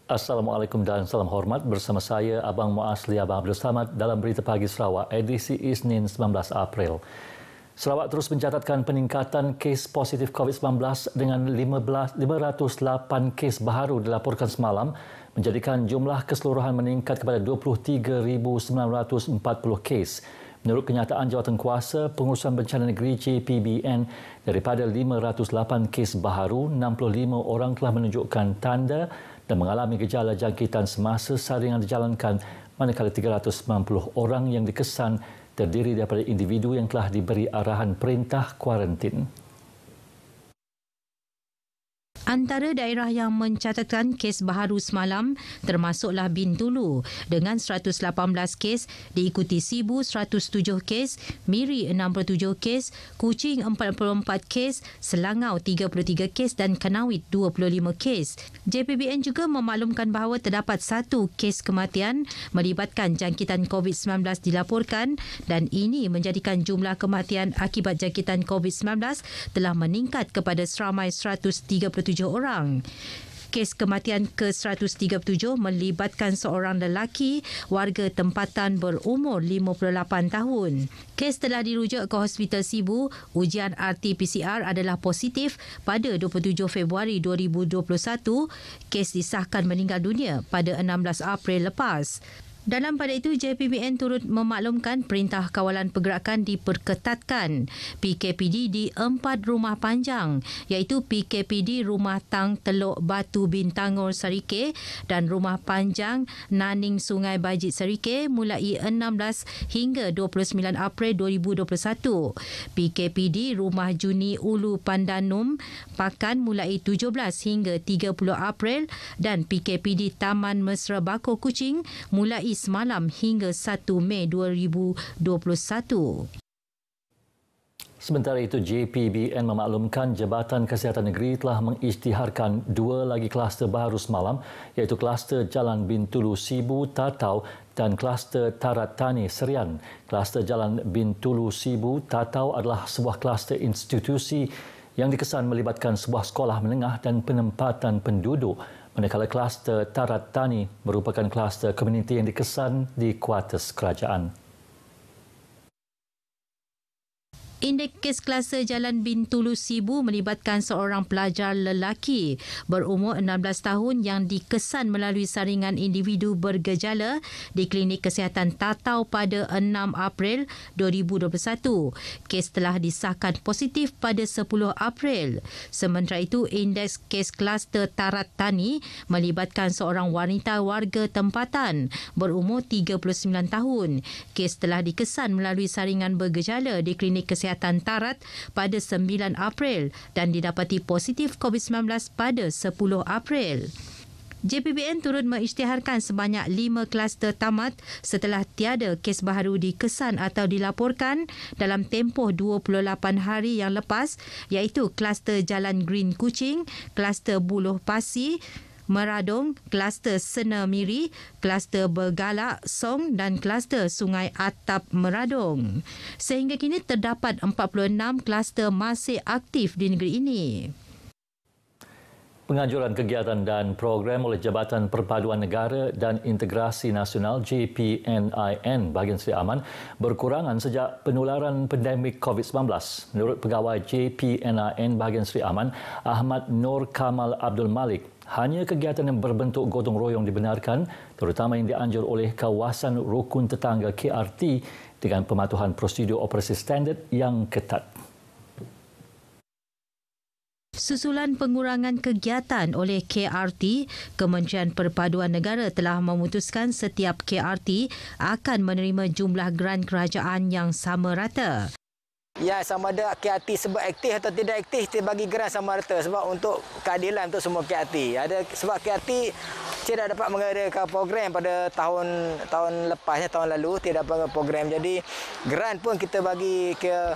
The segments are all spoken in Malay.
Assalamualaikum dan salam hormat. Bersama saya Abang Muasli Abang Abdul Samad dalam Berita Pagi Sarawak edisi Isnin 19 April. Sarawak terus mencatatkan peningkatan kes positif COVID-19 dengan 508 kes baharu dilaporkan semalam, menjadikan jumlah keseluruhan meningkat kepada 23,940 kes. Menurut kenyataan Jawatankuasa Pengurusan Bencana Negeri JPBN, daripada 508 kes baharu, 65 orang telah menunjukkan tanda dan mengalami gejala jangkitan semasa saringan dijalankan, manakala 390 orang yang dikesan terdiri daripada individu yang telah diberi arahan perintah kuarantin. Antara daerah yang mencatatkan kes baharu semalam termasuklah Bintulu dengan 118 kes, diikuti Sibu 107 kes, Miri 67 kes, Kuching 44 kes, Selangau 33 kes dan Kanawit 25 kes. JPBN juga memaklumkan bahawa terdapat satu kes kematian melibatkan jangkitan COVID-19 dilaporkan dan ini menjadikan jumlah kematian akibat jangkitan COVID-19 telah meningkat kepada seramai 137 orang. Kes kematian ke-137 melibatkan seorang lelaki warga tempatan berumur 58 tahun. Kes telah dirujuk ke Hospital Sibu. Ujian RT-PCR adalah positif pada 27 Februari 2021. Kes disahkan meninggal dunia pada 16 April lepas. Dalam pada itu, JPBN turut memaklumkan Perintah Kawalan Pergerakan diperketatkan PKPD di 4 rumah panjang, iaitu PKPD Rumah Tang Teluk Batu Bintangor Sarike dan Rumah Panjang Naning Sungai Bajit Sarike mulai 16 hingga 29 April 2021. PKPD Rumah Juni Ulu Pandanum Pakan mulai 17 hingga 30 April dan PKPD Taman Mesra Bako Kuching mulai semalam hingga 1 Mei 2021. Sementara itu, JPBN memaklumkan Jabatan Kesihatan Negeri telah mengisytiharkan 2 lagi kluster baru semalam, iaitu kluster Jalan Bintulu Sibu Tatau dan kluster Tarat Tani Serian. Kluster Jalan Bintulu Sibu Tatau adalah sebuah kluster institusi yang dikesan melibatkan sebuah sekolah menengah dan penempatan penduduk, manakala kluster Tarat Tani merupakan kluster komuniti yang dikesan di kuartus kerajaan. Indeks kes kluster Jalan Bintulu Sibu melibatkan seorang pelajar lelaki berumur 16 tahun yang dikesan melalui saringan individu bergejala di Klinik Kesihatan Tatau pada 6 April 2021. Kes telah disahkan positif pada 10 April. Sementara itu, indeks kes kluster Tarat Tani melibatkan seorang wanita warga tempatan berumur 39 tahun. Kes telah dikesan melalui saringan bergejala di Klinik Kesihatan Tarat pada 9 April dan didapati positif COVID-19 pada 10 April. JPBN turut mengisytiharkan sebanyak 5 kluster tamat setelah tiada kes baharu dikesan atau dilaporkan dalam tempoh 28 hari yang lepas, iaitu kluster Jalan Green Kuching, kluster Buloh Pasi, Meradong, kluster Sena Miri, kluster Bergalak Song dan kluster Sungai Atap Meradong. Sehingga kini terdapat 46 kluster masih aktif di negeri ini. Penganjuran kegiatan dan program oleh Jabatan Perpaduan Negara dan Integrasi Nasional JPNIN bahagian Seri Aman berkurangan sejak penularan pandemik COVID-19. Menurut Pegawai JPNIN bahagian Seri Aman, Ahmad Nur Kamal Abdul Malik, hanya kegiatan yang berbentuk gotong royong dibenarkan, terutama yang dianjur oleh kawasan rukun tetangga KRT dengan pematuhan prosedur operasi standard yang ketat. Susulan pengurangan kegiatan oleh KRT, Kementerian Perpaduan Negara telah memutuskan setiap KRT akan menerima jumlah geran kerajaan yang sama rata. Ya, sama ada KRT sebab aktif atau tidak aktif, kita bagi geran sama rata sebab untuk keadilan untuk semua KRT. Sebab KRT tidak dapat mengadakan program pada tahun lepasnya, tahun lalu tidak dapat program. Jadi geran pun kita bagi ke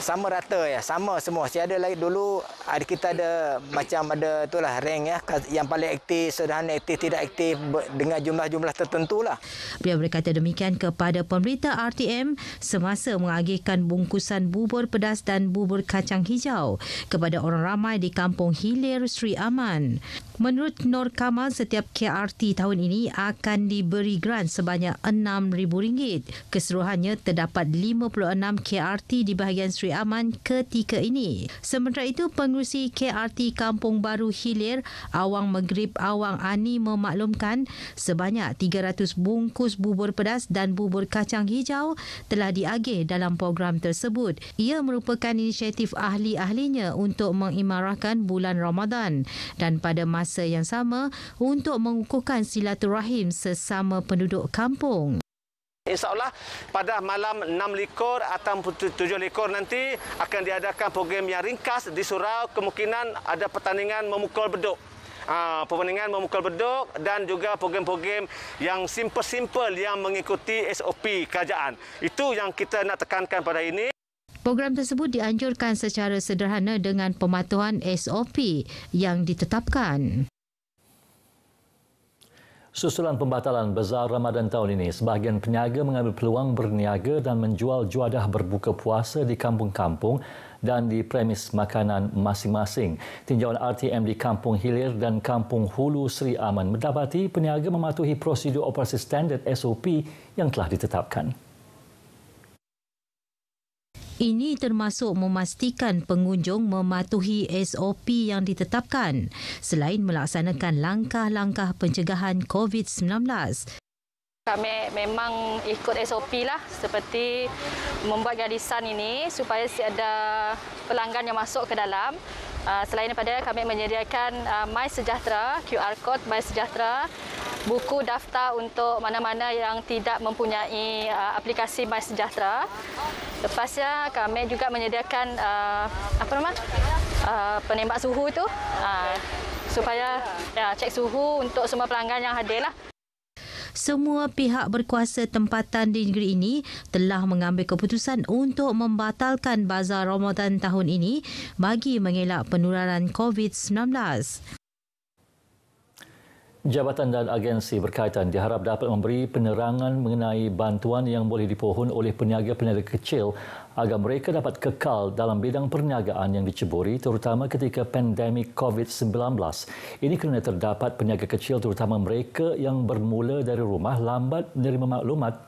sama rata ya, sama semua. Tiada lagi dulu kita ada macam ada itulah rank ya, yang paling aktif, sederhana aktif, tidak aktif dengan jumlah-jumlah tertentulah. Beliau berkata demikian kepada pemberita RTM semasa mengagihkan bungkusan bubur pedas dan bubur kacang hijau kepada orang ramai di Kampung Hilir Sri Aman. Menurut Nur Kamal, setiap KRT tahun ini akan diberi grant sebanyak RM6,000. Keseluruhannya terdapat 56 KRT di bahagian Sri Aman ketika ini. Sementara itu, pengerusi KRT Kampung Baru Hilir, Awang Maghrib Awang Ani memaklumkan sebanyak 300 bungkus bubur pedas dan bubur kacang hijau telah diagih dalam program tersebut. Ia merupakan inisiatif ahli-ahlinya untuk mengimarahkan bulan Ramadan dan pada masa yang sama untuk mengukuhkan silaturahim sesama penduduk kampung. InsyaAllah pada malam 6 atau 7 nanti akan diadakan program yang ringkas di surau. Kemungkinan ada pertandingan memukul beduk. Pertandingan memukul beduk dan juga program-program yang simple-simple yang mengikuti SOP kerajaan. Itu yang kita nak tekankan pada ini. Program tersebut dianjurkan secara sederhana dengan pematuhan SOP yang ditetapkan. Susulan pembatalan Bazar Ramadan tahun ini, sebahagian peniaga mengambil peluang berniaga dan menjual juadah berbuka puasa di kampung-kampung dan di premis makanan masing-masing. Tinjauan RTM di Kampung Hilir dan Kampung Hulu Sri Aman mendapati peniaga mematuhi prosedur operasi standard SOP yang telah ditetapkan. Ini termasuk memastikan pengunjung mematuhi SOP yang ditetapkan selain melaksanakan langkah-langkah pencegahan COVID-19. Kami memang ikut SOP lah, seperti membuat garisan ini supaya ada pelanggan yang masuk ke dalam. Selain daripada kami menyediakan MySejahtera, QR Code MySejahtera, buku daftar untuk mana-mana yang tidak mempunyai aplikasi MySejahtera. Lepasnya kami juga menyediakan penembak suhu itu supaya cek suhu untuk semua pelanggan yang hadir lah. Semua pihak berkuasa tempatan di negeri ini telah mengambil keputusan untuk membatalkan Bazar Ramadan tahun ini bagi mengelak penularan COVID-19. Jabatan dan agensi berkaitan diharap dapat memberi penerangan mengenai bantuan yang boleh dipohon oleh peniaga-peniaga kecil agar mereka dapat kekal dalam bidang perniagaan yang diceburi terutama ketika pandemik COVID-19. Ini kerana terdapat peniaga kecil terutama mereka yang bermula dari rumah lambat menerima maklumat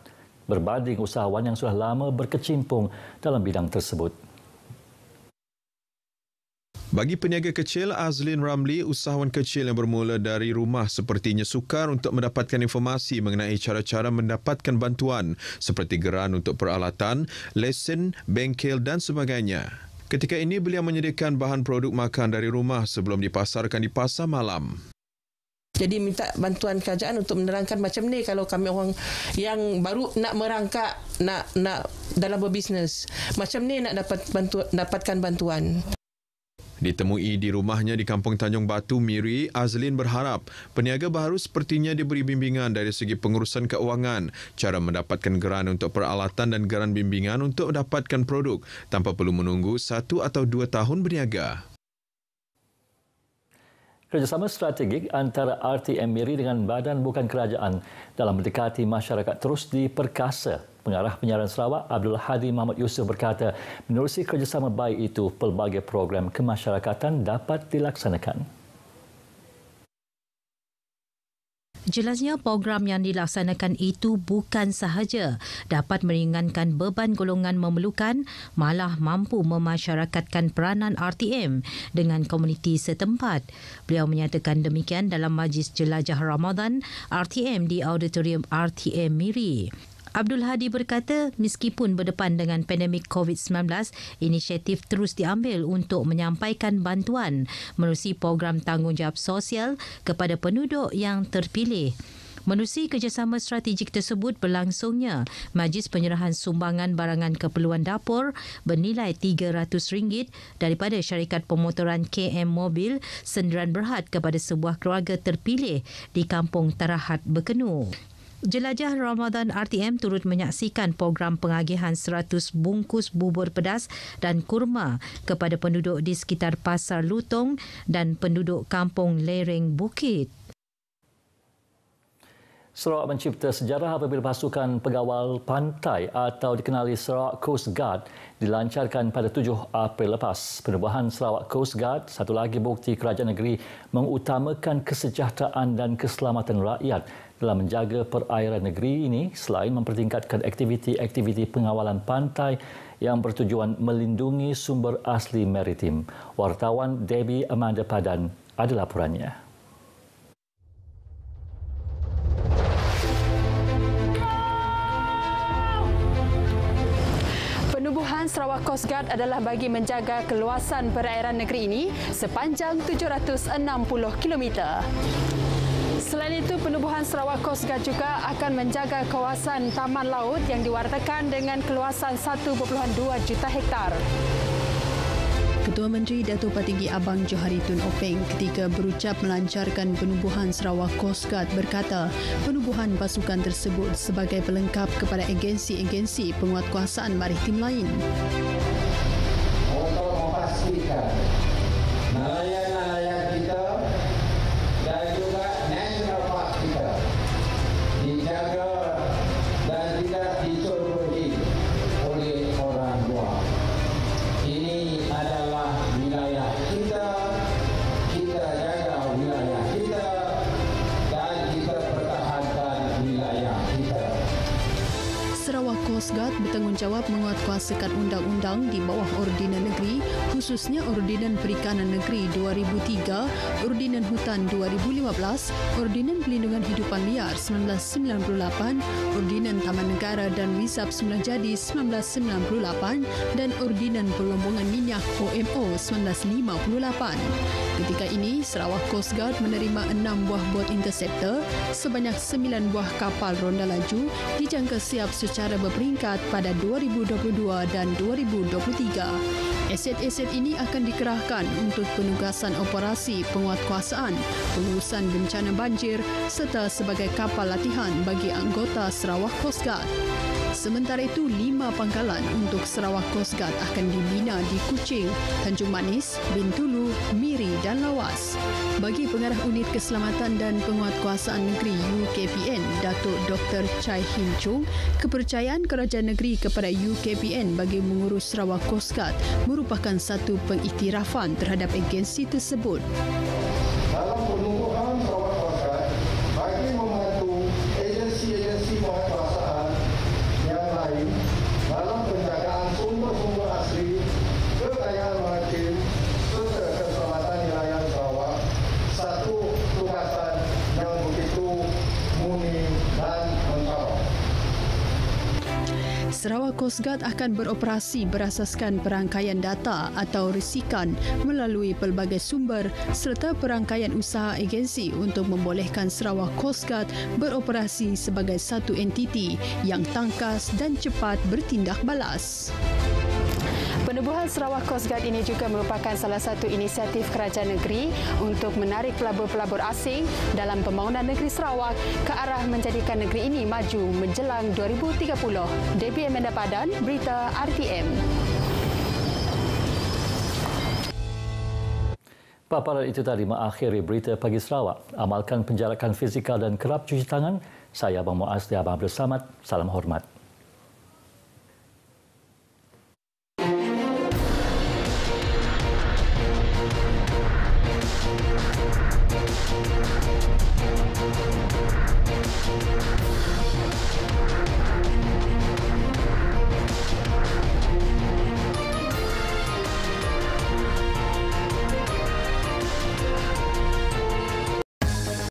berbanding usahawan yang sudah lama berkecimpung dalam bidang tersebut. Bagi peniaga kecil, Azlin Ramli, usahawan kecil yang bermula dari rumah sepertinya sukar untuk mendapatkan informasi mengenai cara-cara mendapatkan bantuan seperti geran untuk peralatan, lesen, bengkel dan sebagainya. Ketika ini, beliau menyediakan bahan produk makan dari rumah sebelum dipasarkan di pasar malam. Jadi minta bantuan kerajaan untuk menerangkan macam ni kalau kami orang yang baru nak merangkak, nak dalam berbisnes. Macam ni nak dapatkan bantuan. Ditemui di rumahnya di Kampung Tanjung Batu, Miri, Azlin berharap peniaga baru sepertinya diberi bimbingan dari segi pengurusan keuangan, cara mendapatkan geran untuk peralatan dan geran bimbingan untuk mendapatkan produk tanpa perlu menunggu 1 atau 2 tahun berniaga. Kerjasama strategik antara RTM Miri dengan badan bukan kerajaan dalam mendekati masyarakat terus diperkasa. Pengarah penyiaran Sarawak Abdul Hadi Muhammad Yusof berkata, menerusi kerjasama baik itu, pelbagai program kemasyarakatan dapat dilaksanakan. Jelasnya program yang dilaksanakan itu bukan sahaja dapat meringankan beban golongan memerlukan, malah mampu memasyarakatkan peranan RTM dengan komuniti setempat. Beliau menyatakan demikian dalam Majlis Jelajah Ramadan RTM di Auditorium RTM Miri. Abdul Hadi berkata, meskipun berdepan dengan pandemik COVID-19, inisiatif terus diambil untuk menyampaikan bantuan menerusi program tanggungjawab sosial kepada penduduk yang terpilih. Menerusi kerjasama strategik tersebut berlangsungnya Majlis Penyerahan Sumbangan Barangan Keperluan Dapur bernilai RM300 daripada syarikat pemotoran KM Mobil Senderan Berhad kepada sebuah keluarga terpilih di Kampung Tarahat Bekenu. Jelajah Ramadan RTM turut menyaksikan program pengagihan 100 bungkus bubur pedas dan kurma kepada penduduk di sekitar Pasar Lutong dan penduduk Kampung Lereng Bukit. Sarawak mencipta sejarah apabila pasukan pengawal pantai atau dikenali Sarawak Coast Guard dilancarkan pada 7 April lepas. Penubuhan Sarawak Coast Guard satu lagi bukti kerajaan negeri mengutamakan kesejahteraan dan keselamatan rakyat dalam menjaga perairan negeri ini selain mempertingkatkan aktiviti-aktiviti pengawalan pantai yang bertujuan melindungi sumber asli maritim. Wartawan Debbie Amanda Padan ada laporannya. Penubuhan Sarawak Coast Guard adalah bagi menjaga keluasan perairan negeri ini sepanjang 760 km. Selain itu, penubuhan Sarawak Coast Guard juga akan menjaga kawasan taman laut yang diwartakan dengan keluasan 1.2 juta hektar. Ketua Menteri Datuk Patinggi Abang Johari Tun Openg ketika berucap melancarkan penubuhan Sarawak Coast Guard berkata penubuhan pasukan tersebut sebagai pelengkap kepada agensi-agensi penguatkuasaan maritim lain. Untuk memastikan nelayan-nelayan kita dan juga national park kita dijaga dan tidak dicodohi oleh orang luar. Ini adalah wilayah kita, kita jaga wilayah kita dan kita pertahankan wilayah kita. Sarawak Coast Guard bertanggungjawab menguatkuasakan undang-undang di bawah Ordinan Negeri, khususnya Ordinan Perikanan Negeri 2003, Ordinan Hutan 2015, Ordinan Pelindungan Hidupan Liar 1998, Ordinan Taman Negara dan Wisap Sembilan Jadi 1998 dan Ordinan Pelombongan Minyak OMO 1958. Ketika ini, Sarawak Coast Guard menerima 6 buah bot interceptor, sebanyak 9 buah kapal ronda laju dijangka siap secara berperingkat pada 2022 dan 2023. Aset-aset ini akan dikerahkan untuk penugasan operasi penguatkuasaan, pengurusan bencana banjir serta sebagai kapal latihan bagi anggota Sarawak Coast Guard. Sementara itu, 5 pangkalan untuk Sarawak Coast Guard akan dibina di Kuching, Tanjung Manis, Bintulu, Miri dan Lawas. Bagi Pengarah Unit Keselamatan dan Penguatkuasaan Negeri UKPN, Datuk Dr. Chai Hin Chung, kepercayaan kerajaan negeri kepada UKPN bagi mengurus Sarawak Coast Guard merupakan satu pengiktirafan terhadap agensi tersebut. Dalam penubuhan Sarawak Coast Guard bagi membantu agensi-agensi penguatkuasaan yang lain dalam penjagaan sumber-sumber asli, kekayaan maritim serta keselamatan nelayan Sarawak, satu tugasan yang begitu murni dan mencabar. Sarawak Coast Guard akan beroperasi berasaskan perangkaian data atau risikan melalui pelbagai sumber serta perangkaian usaha agensi untuk membolehkan Sarawak Coast Guard beroperasi sebagai satu entiti yang tangkas dan cepat bertindak balas. Penubuhan Sarawak Coast Guard ini juga merupakan salah satu inisiatif kerajaan negeri untuk menarik pelabur-pelabur asing dalam pembangunan negeri Sarawak ke arah menjadikan negeri ini maju menjelang 2030. Debbie Amanda Padan, Berita RTM. Paparan itu tadi mengakhiri Berita Pagi Sarawak. Amalkan penjarakan fizikal dan kerap cuci tangan. Saya Abang Muaz Abang Abdul Samad. Salam hormat.